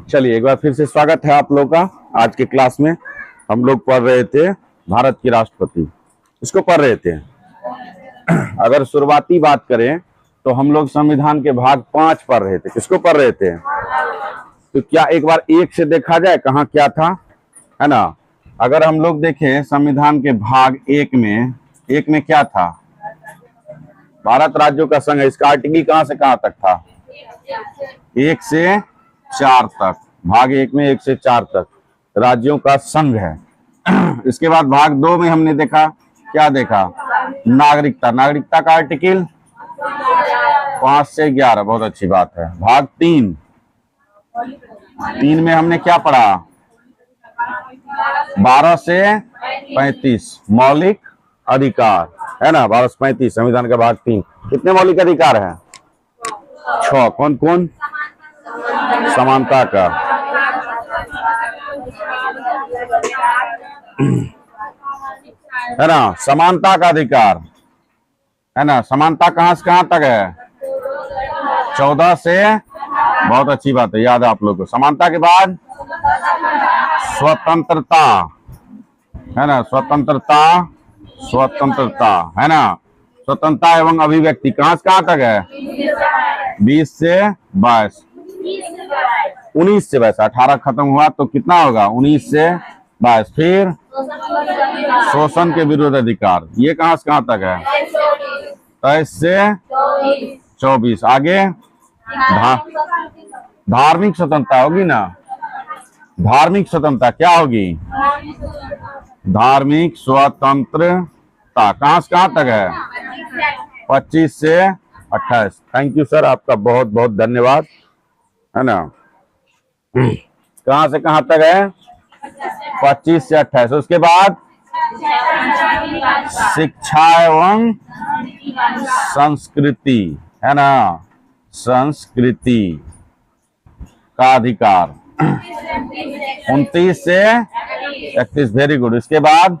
चलिए एक बार फिर से स्वागत है आप लोग का। आज के क्लास में हम लोग पढ़ रहे थे भारत के राष्ट्रपति, इसको पढ़ रहे थे। अगर शुरुआती बात करें तो हम लोग संविधान के भाग 5 पढ़ रहे थे। किसको पढ़ रहे थे? तो क्या एक बार एक से देखा जाए कहाँ क्या था, है ना। अगर हम लोग देखें संविधान के भाग एक में क्या था? भारत राज्यों का संघ है। इसका आर्टिकल कहाँ से कहाँ तक था? 1 से 4 तक। भाग 1 में 1 से 4 तक राज्यों का संघ है। इसके बाद भाग 2 में हमने देखा, क्या देखा? नागरिकता। नागरिकता का आर्टिकल 5 से 11। बहुत अच्छी बात है। भाग 3 में हमने क्या पढ़ा? 12 से 35 मौलिक अधिकार, है ना। 12 से 35 संविधान का भाग 3। कितने मौलिक अधिकार है? 6। कौन कौन? समानता का, है ना, समानता का अधिकार, है ना। समानता कहां से कहां तक है? 14 से। बहुत अच्छी बात है, याद है आप लोगों को। समानता के बाद स्वतंत्रता, है ना। स्वतंत्रता है ना। स्वतंत्रता एवं अभिव्यक्ति कहां से कहां तक है? 20 से 22। 19 से 22। 18 खत्म हुआ तो कितना होगा? 19 से 22। फिर शोषण के विरुद्ध अधिकार, ये कहां से कहां तक है? 23 से 24। आगे धार्मिक स्वतंत्रता होगी ना। धार्मिक स्वतंत्रता क्या होगी? धार्मिक स्वतंत्रता कहां से कहां तक है? 25 से 28। थैंक यू सर, आपका बहुत बहुत धन्यवाद, है ना। कहां से कहां तक है? 25 से 28। उसके बाद शिक्षा एवं संस्कृति, है ना। संस्कृति का अधिकार 29 से 31। Very good. इसके बाद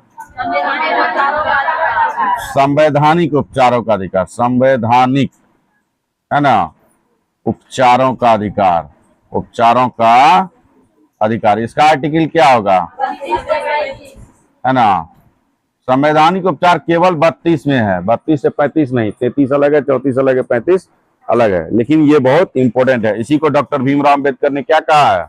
संवैधानिक उपचारों का अधिकार। संवैधानिक, है ना, उपचारों का अधिकार। उपचारों का अधिकार, इसका आर्टिकल क्या होगा? है ना। संवैधानिक उपचार केवल 32 में है। 32 से 35 नहीं। 33 अलग है, 34 अलग है, 35 अलग है। लेकिन ये बहुत इंपॉर्टेंट है। इसी को डॉक्टर भीमराव अंबेडकर ने क्या कहा है?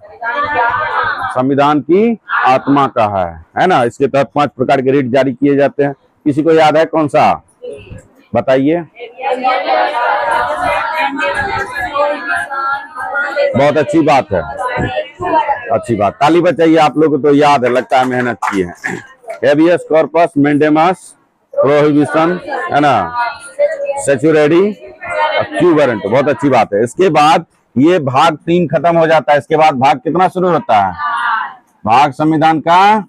संविधान की आत्मा कहा है ना। इसके तहत 5 प्रकार के रिट जारी किए जाते हैं। किसी को याद है कौन सा? बताइए। बहुत अच्छी बात है, अच्छी बात। ताली बजाइए, आप लोगों को तो याद है, लगता है मेहनत की है। हेबियस कॉर्पस मैंडेमस प्रोहिबिशन, है ना, सेचुरेडी क्यू वारंट। बहुत अच्छी बात है। इसके बाद ये भाग 3 खत्म हो जाता है। इसके बाद भाग कितना शुरू होता है? भाग संविधान का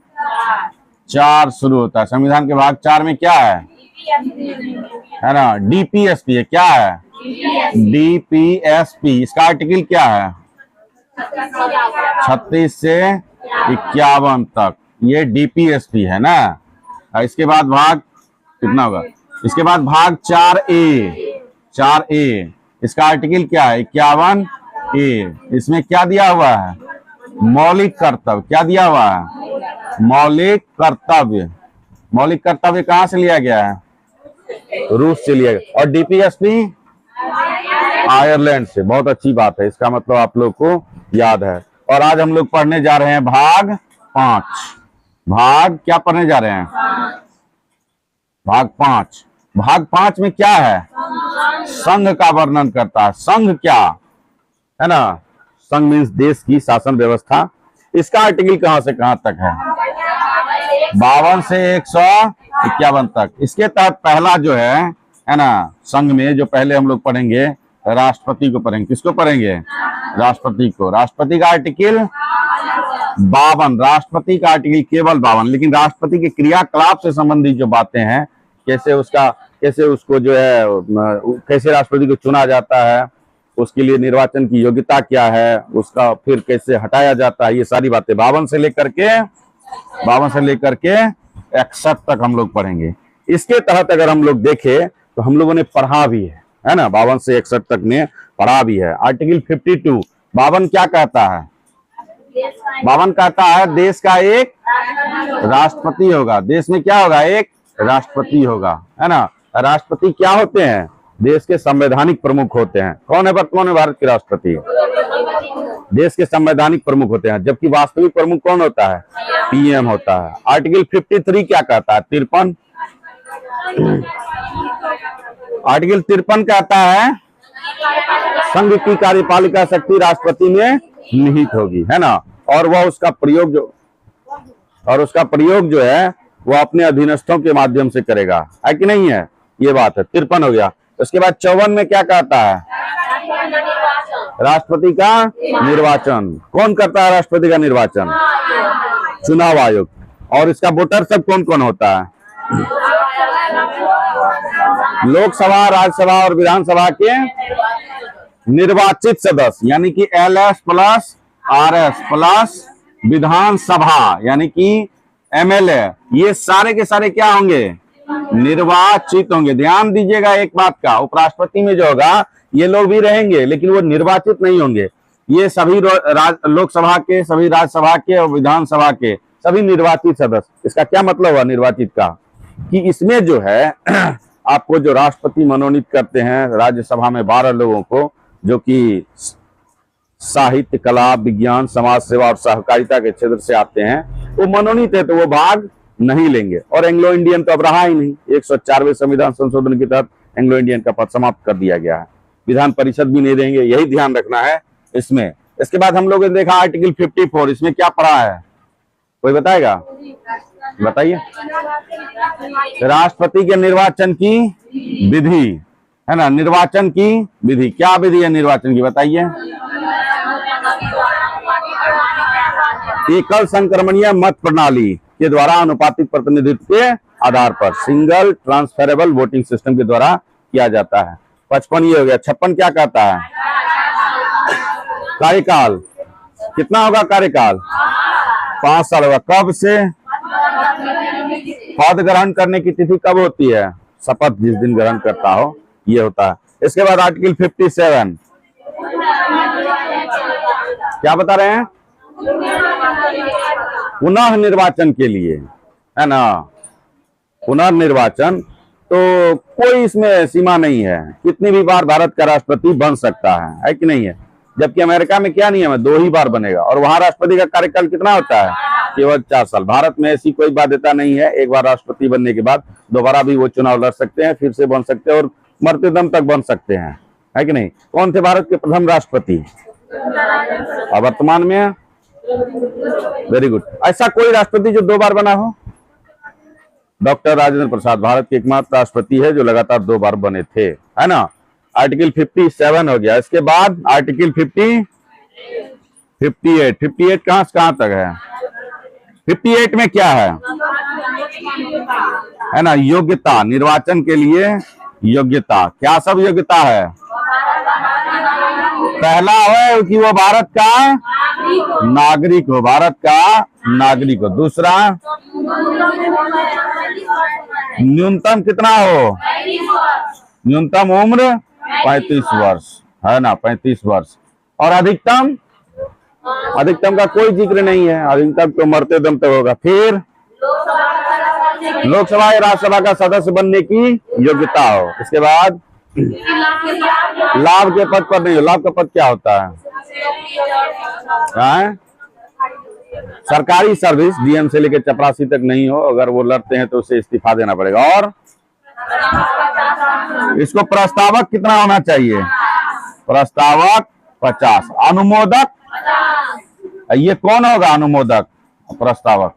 4 शुरू होता है। संविधान के भाग 4 में क्या है ना? डीपीएसपी है। क्या है? डीपीएसपी। इसका आर्टिकल क्या है? 36 से 51 तक ये डीपीएसपी है ना। इसके बाद भाग कितना होगा? इसके बाद भाग 4A। इसका आर्टिकल क्या है? 51A। इसमें क्या दिया हुआ है? मौलिक कर्तव्य। क्या दिया हुआ है? मौलिक कर्तव्य। मौलिक कर्तव्य कहां से लिया गया है? रूस से लिया गया। और डीपीएसपी आयरलैंड से। बहुत अच्छी बात है, इसका मतलब आप लोग को याद है। और आज हम लोग पढ़ने जा रहे हैं भाग 5। भाग क्या पढ़ने जा रहे हैं? भाग 5। भाग 5 में क्या है? संघ का वर्णन करता है। संघ क्या है ना? संघ मीन्स देश की शासन व्यवस्था। इसका आर्टिकल कहां से कहां तक है? 52 से 151 तक। इसके तहत पहला जो है ना, संघ में जो पहले हम लोग पढ़ेंगे, राष्ट्रपति को पढ़ेंगे। किसको पढ़ेंगे? राष्ट्रपति को। राष्ट्रपति का आर्टिकल 52। राष्ट्रपति का आर्टिकल केवल 52। लेकिन राष्ट्रपति के क्रियाकलाप से संबंधित जो बातें हैं, कैसे उसको जो है, कैसे राष्ट्रपति को चुना जाता है, उसके लिए निर्वाचन की योग्यता क्या है, उसका फिर कैसे हटाया जाता है, ये सारी बातें 52 से लेकर के 61 तक हम लोग पढ़ेंगे। इसके तहत अगर हम लोग देखें तो हम लोगों ने पढ़ा भी है, है ना, 52 से 61 तक में पढ़ा भी है। आर्टिकल 52 52 क्या कहता है? 52 कहता है देश का एक राष्ट्रपति होगा। देश में क्या होगा? एक राष्ट्रपति होगा, है ना। राष्ट्रपति क्या होते हैं? देश के संवैधानिक प्रमुख होते हैं। कौन है वर्तमान में भारत के राष्ट्रपति? देश के संवैधानिक प्रमुख होते हैं, जबकि वास्तविक प्रमुख कौन होता है? पीएम होता है। आर्टिकल 53 क्या कहता है? 53 आर्टिकल 53 कहता है संघ की कार्यपालिका शक्ति राष्ट्रपति में निहित होगी, है ना, और वह उसका प्रयोग जो है वो अपने अधीनस्थों के माध्यम से करेगा, है कि नहीं है? ये बात है। 53 हो गया। उसके बाद 54 में क्या कहता है? राष्ट्रपति का निर्वाचन। कौन करता है राष्ट्रपति का निर्वाचन? चुनाव आयोग। और इसका वोटर सब कौन कौन होता है? लोकसभा, राज्यसभा और विधानसभा के निर्वाचित सदस्य, यानी कि LS प्लस RS प्लस विधानसभा यानी कि MLA, ये सारे के सारे क्या होंगे? निर्वाचित होंगे। ध्यान दीजिएगा एक बात का, उपराष्ट्रपति में जो होगा ये लोग भी रहेंगे लेकिन वो निर्वाचित नहीं होंगे। ये सभी लोकसभा के, सभी राज्यसभा के और विधानसभा के सभी निर्वाचित सदस्य। इसका क्या मतलब हुआ निर्वाचित का? कि इसमें जो है आपको जो राष्ट्रपति मनोनीत करते हैं राज्यसभा में 12 लोगों को, जो कि साहित्य, कला, विज्ञान, समाज सेवा और सहकारिता के क्षेत्र से आते हैं, वो मनोनीत है तो वो भाग नहीं लेंगे। और एंग्लो इंडियन तो अब रहा ही नहीं। 104वें संविधान संशोधन के तहत एंग्लो इंडियन का पद समाप्त कर दिया गया है। विधान परिषद भी नहीं देंगे, यही ध्यान रखना है इसमें। इसके बाद हम लोगों ने देखा आर्टिकल 54, इसमें क्या पढ़ा है? कोई बताएगा? बताइए। राष्ट्रपति के निर्वाचन की विधि, है ना, निर्वाचन की विधि। क्या विधि है निर्वाचन की? बताइए। एकल संक्रमणीय मत प्रणाली के द्वारा अनुपातिक प्रतिनिधित्व के आधार पर सिंगल ट्रांसफरेबल वोटिंग सिस्टम के द्वारा किया जाता है। 55 ये हो गया। 56 क्या कहता है? कार्यकाल कितना होगा? कार्यकाल 5 साल होगा। कब से? पद ग्रहण करने की तिथि कब होती है? शपथ जिस दिन ग्रहण करता हो, ये होता है। इसके बाद आर्टिकल 57 क्या बता रहे हैं? पुनः निर्वाचन के लिए, है ना, पुनर्निर्वाचन। तो कोई इसमें सीमा नहीं है, कितनी भी बार भारत का राष्ट्रपति बन सकता है कि नहीं है? जबकि अमेरिका में क्या नियम है? 2 ही बार बनेगा। और वहां राष्ट्रपति का कार्यकाल कितना होता है? केवल 4 साल। भारत में ऐसी कोई बाध्यता नहीं है। एक बार राष्ट्रपति बनने के बाद दोबारा भी वो चुनाव लड़ सकते हैं, फिर से बन सकते हैं और मरते दम तक बन सकते हैं, है कि नहीं? कौन थे भारत के प्रथम राष्ट्रपति? और वर्तमान में? Very good. ऐसा कोई राष्ट्रपति जो 2 बार बना हो? डॉक्टर राजेंद्र प्रसाद भारत के एकमात्र राष्ट्रपति है जो लगातार 2 बार बने थे, है ना। आर्टिकल 57 हो गया। इसके बाद आर्टिकल 58 कहां से कहां तक है? 58 में क्या है ना, योग्यता, निर्वाचन के लिए योग्यता। क्या सब योग्यता है? पहला है कि वो भारत का नागरिक हो, भारत का नागरिक हो। दूसरा, न्यूनतम कितना हो? न्यूनतम उम्र 35 वर्ष, है ना, 35 वर्ष। और अधिकतम का कोई जिक्र नहीं है, अधिकतम तो मरते दम तक होगा। फिर लोकसभा या राज्यसभा का सदस्य बनने की योग्यता हो। इसके बाद लाभ के पद पर नहीं हो। लाभ का पद क्या होता है? सरकारी सर्विस DM से लेकर चपरासी तक नहीं हो। अगर वो लड़ते हैं तो उसे इस्तीफा देना पड़ेगा। और इसको प्रस्तावक कितना होना चाहिए? प्रस्तावक 50। अनुमोदक, ये कौन होगा अनुमोदक? प्रस्तावक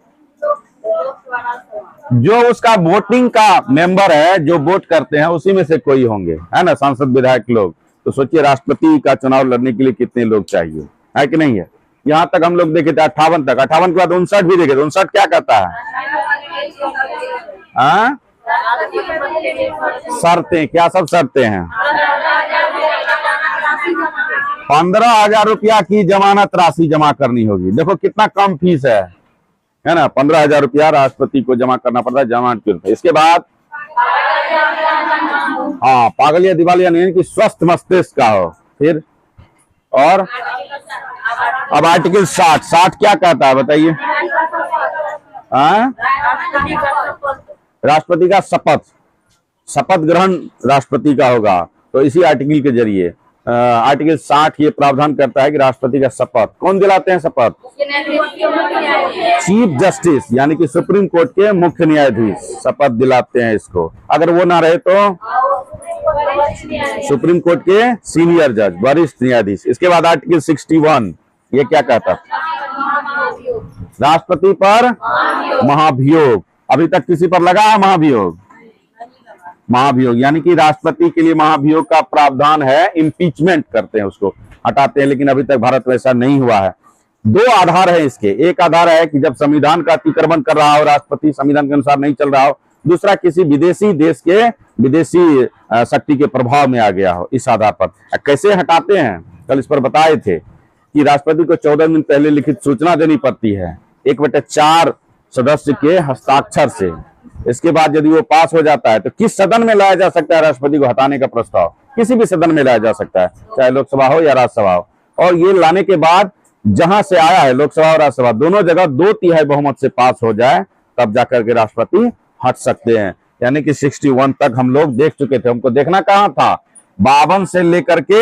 जो उसका वोटिंग का मेंबर है, जो वोट करते हैं उसी में से कोई होंगे, है ना, सांसद विधायक लोग। तो सोचिए राष्ट्रपति का चुनाव लड़ने के लिए कितने लोग चाहिए, है कि नहीं है? यहाँ तक हम लोग देखे थे 58 तक। 58 के बाद 59 भी देखे। 59 क्या कहता है? शर्तें। क्या सब शर्तें हैं? 15,000 रुपया की जमानत राशि जमा करनी होगी। देखो कितना कम फीस है ना। 15,000 रुपया राष्ट्रपति को जमा करना पड़ता है जमानत के रूप में। इसके बाद हाँ, पागल या दिवालिया नहीं, कि स्वस्थ मस्तिष्क का हो। फिर और अब आर्टिकल 60 क्या कहता है बताइए? राष्ट्रपति का शपथ ग्रहण राष्ट्रपति का होगा। तो इसी आर्टिकल के जरिए आर्टिकल 60 ये प्रावधान करता है कि राष्ट्रपति का शपथ कौन दिलाते हैं? शपथ चीफ जस्टिस यानी कि सुप्रीम कोर्ट के मुख्य न्यायाधीश शपथ दिलाते हैं इसको। अगर वो ना रहे तो सुप्रीम कोर्ट के सीनियर जज, वरिष्ठ न्यायाधीश। इसके बाद आर्टिकल 61 ये क्या कहता है? राष्ट्रपति पर महाभियोग। अभी तक किसी पर लगा है महाभियोग? महाभियोग यानी कि राष्ट्रपति के लिए महाभियोग का प्रावधान है, इम्पीचमेंट करते हैं, उसको हटाते हैं, लेकिन अभी तक भारत में ऐसा नहीं हुआ है। दो आधार है इसके। एक आधार है कि जब संविधान का अतिक्रमण कर रहा हो राष्ट्रपति, संविधान के अनुसार नहीं चल रहा हो। दूसरा, किसी विदेशी देश के विदेशी शक्ति के प्रभाव में आ गया हो। इस आधार पर कैसे हटाते हैं, कल इस पर बताए थे कि राष्ट्रपति को 14 दिन पहले लिखित सूचना देनी पड़ती है 1/4 सदस्य के हस्ताक्षर से। इसके बाद यदि वो पास हो जाता है तो किस सदन में लाया जा सकता है राष्ट्रपति को हटाने का प्रस्ताव? किसी भी सदन में लाया जा सकता है, चाहे लोकसभा हो या राज्यसभा हो। और ये लाने के बाद जहां से आया है, लोकसभा और राज्यसभा दोनों जगह 2/3 बहुमत से पास हो जाए, तब जाकर के राष्ट्रपति हट सकते हैं। यानी कि 61 तक हम लोग देख चुके थे। हमको देखना कहाँ था? 52 से लेकर के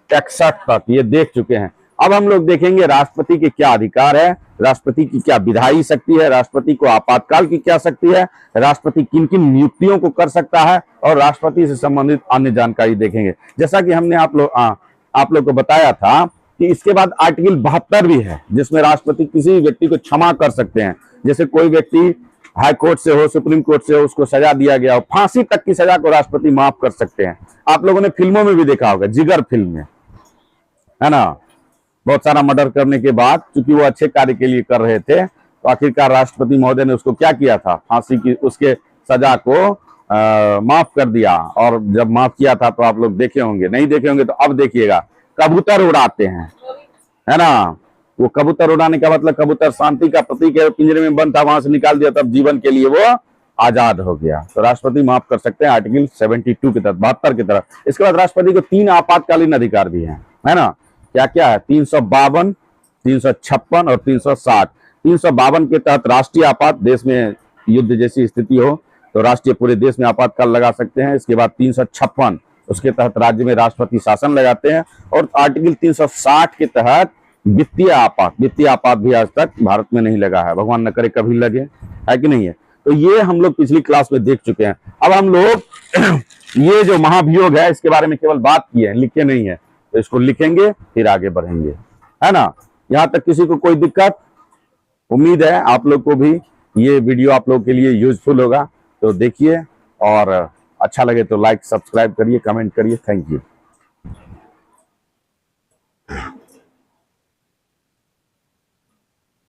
61 तक ये देख चुके हैं। अब हम लोग देखेंगे राष्ट्रपति के क्या अधिकार है, राष्ट्रपति की क्या विधायी शक्ति है, राष्ट्रपति को आपातकाल की क्या शक्ति है, राष्ट्रपति किन किन नियुक्तियों को कर सकता है, और राष्ट्रपति से संबंधित अन्य जानकारी देखेंगे। जैसा कि हमने आप लोग को बताया था कि इसके बाद आर्टिकल 72 भी है, जिसमें राष्ट्रपति किसी भी व्यक्ति को क्षमा कर सकते हैं। जैसे कोई व्यक्ति हाई कोर्ट से हो, सुप्रीम कोर्ट से हो, उसको सजा दिया गया हो, फांसी तक की सजा को राष्ट्रपति माफ कर सकते हैं। आप लोगों ने फिल्मों में भी देखा होगा, जिगर फिल्म में, है ना, बहुत सारा मर्डर करने के बाद, चूंकि वो अच्छे कार्य के लिए कर रहे थे, तो आखिरकार राष्ट्रपति महोदय ने उसको क्या किया था? फांसी की उसके सजा को माफ कर दिया। और जब माफ किया था तो आप लोग देखे होंगे, नहीं देखे होंगे तो अब देखिएगा, कबूतर उड़ाते हैं, है ना। वो कबूतर उड़ाने का मतलब, कबूतर शांति का प्रतीक है, पिंजरे में बंद था, वहां से निकाल दिया, तब जीवन के लिए वो आजाद हो गया। तो राष्ट्रपति माफ कर सकते हैं आर्टिकल 72 के तहत, 72 की तरफ। इसके बाद राष्ट्रपति को 3 आपातकालीन अधिकार भी है ना। क्या क्या है? 352, 356 और 360। 352 के तहत राष्ट्रीय आपात, देश में युद्ध जैसी स्थिति हो तो राष्ट्रीय पूरे देश में आपातकाल लगा सकते हैं। इसके बाद 356, उसके तहत राज्य में राष्ट्रपति शासन लगाते हैं। और आर्टिकल 360 के तहत वित्तीय आपात भी आज तक भारत में नहीं लगा है, भगवान न करे कभी लगे, है कि नहीं है। तो ये हम लोग पिछली क्लास में देख चुके हैं। अब हम लोग ये जो महाभियोग है इसके बारे में केवल बात की है, लिखे नहीं है, तो इसको लिखेंगे फिर आगे बढ़ेंगे, है ना। यहाँ तक किसी को कोई दिक्कत? उम्मीद है आप लोग को भी ये वीडियो आप लोग के लिए यूजफुल होगा। तो देखिए, और अच्छा लगे तो लाइक सब्सक्राइब करिए, कमेंट करिए। Thank you.